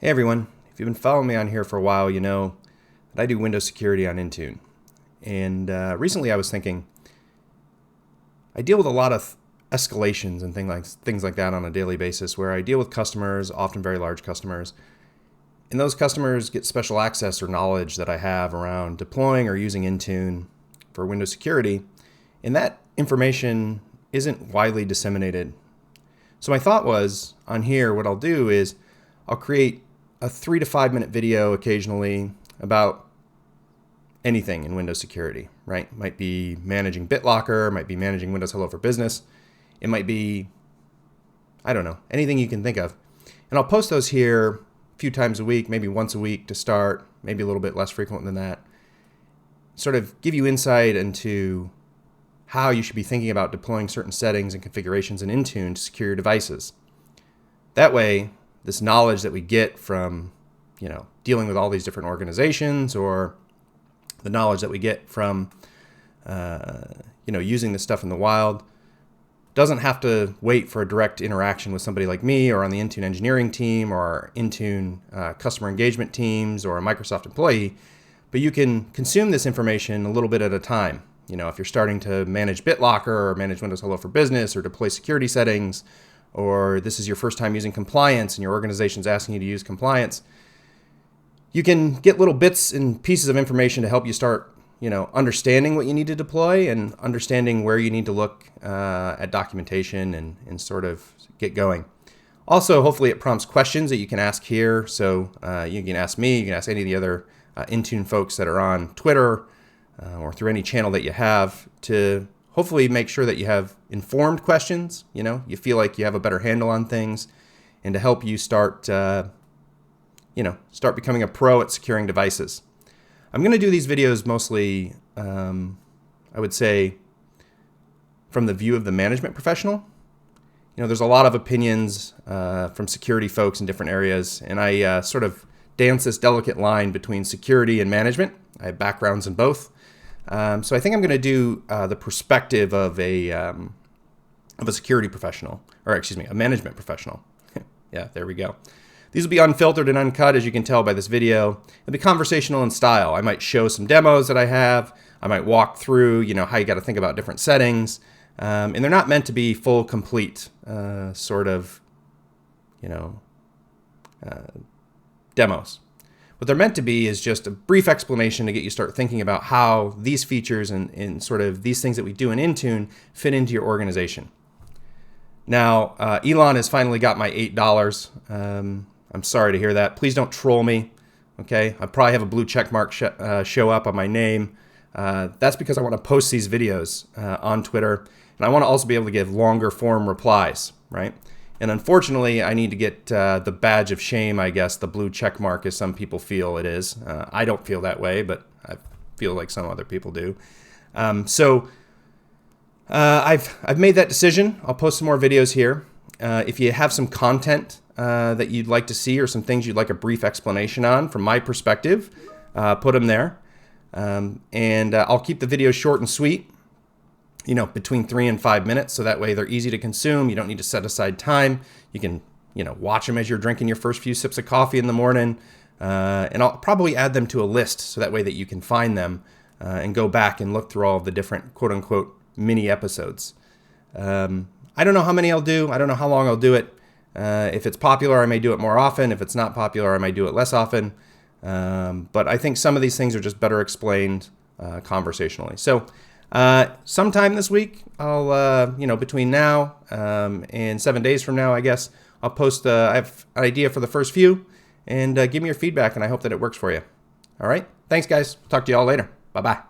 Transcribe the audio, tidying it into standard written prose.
Hey everyone, if you've been following me on here for a while, you know that I do Windows security on Intune. And recently I was thinking, I deal with a lot of escalations and things like that on a daily basis where I deal with customers, often very large customers. And those customers get special access or knowledge that I have around deploying or using Intune for Windows security. And that information isn't widely disseminated. So my thought was, on here, what I'll do is I'll create a 3 to 5 minute video occasionally about anything in Windows security, right? Might be managing BitLocker, might be managing Windows Hello for Business. It might be, I don't know, anything you can think of. And I'll post those here a few times a week, maybe once a week to start, maybe a little bit less frequent than that. Sort of give you insight into how you should be thinking about deploying certain settings and configurations in Intune to secure your devices. That way, this knowledge that we get from, dealing with all these different organizations, or the knowledge that we get from, using this stuff in the wild, doesn't have to wait for a direct interaction with somebody like me or on the Intune engineering team or our Intune customer engagement teams or a Microsoft employee, but you can consume this information a little bit at a time. If you're starting to manage BitLocker or manage Windows Hello for Business or deploy security settings, or this is your first time using compliance and your organization's asking you to use compliance, you can get little bits and pieces of information to help you start, understanding what you need to deploy and understanding where you need to look at documentation and sort of get going. Also, hopefully it prompts questions that you can ask here. So you can ask me, you can ask any of the other Intune folks that are on Twitter or through any channel that you have to hopefully make sure that you have informed questions, you feel like you have a better handle on things, and to help you start becoming a pro at securing devices. I'm going to do these videos mostly, I would say, from the view of the management professional. There's a lot of opinions from security folks in different areas, and I sort of dance this delicate line between security and management. I have backgrounds in both. So I think I'm going to do the perspective of a security professional, or a management professional. Yeah, there we go. These will be unfiltered and uncut, as you can tell by this video. It'll be conversational in style. I might show some demos that I have. I might walk through, how you got to think about different settings. And they're not meant to be full, complete demos. What they're meant to be is just a brief explanation to get you start thinking about how these features and sort of these things that we do in Intune fit into your organization. Now, Elon has finally got my $8. I'm sorry to hear that. Please don't troll me, okay? I probably have a blue check mark show up on my name. That's because I want to post these videos on Twitter, and I want to also be able to give longer form replies, right? And unfortunately, I need to get the badge of shame, I guess, the blue check mark, as some people feel it is. I don't feel that way, but I feel like some other people do. I've made that decision. I'll post some more videos here. If you have some content that you'd like to see or some things you'd like a brief explanation on from my perspective, put them there. And I'll keep the videos short and sweet. Between 3 and 5 minutes, so that way they're easy to consume. You don't need to set aside time. You can, watch them as you're drinking your first few sips of coffee in the morning. And I'll probably add them to a list so that way that you can find them and go back and look through all of the different quote unquote mini episodes. I don't know how many I'll do. I don't know how long I'll do it. If it's popular, I may do it more often. If it's not popular, I may do it less often. But I think some of these things are just better explained conversationally. So sometime this week, I'll, between now and 7 days from now, I guess, I'll post, I have an idea for the first few, and give me your feedback, and I hope that it works for you. All right. Thanks, guys. Talk to you all later. Bye-bye.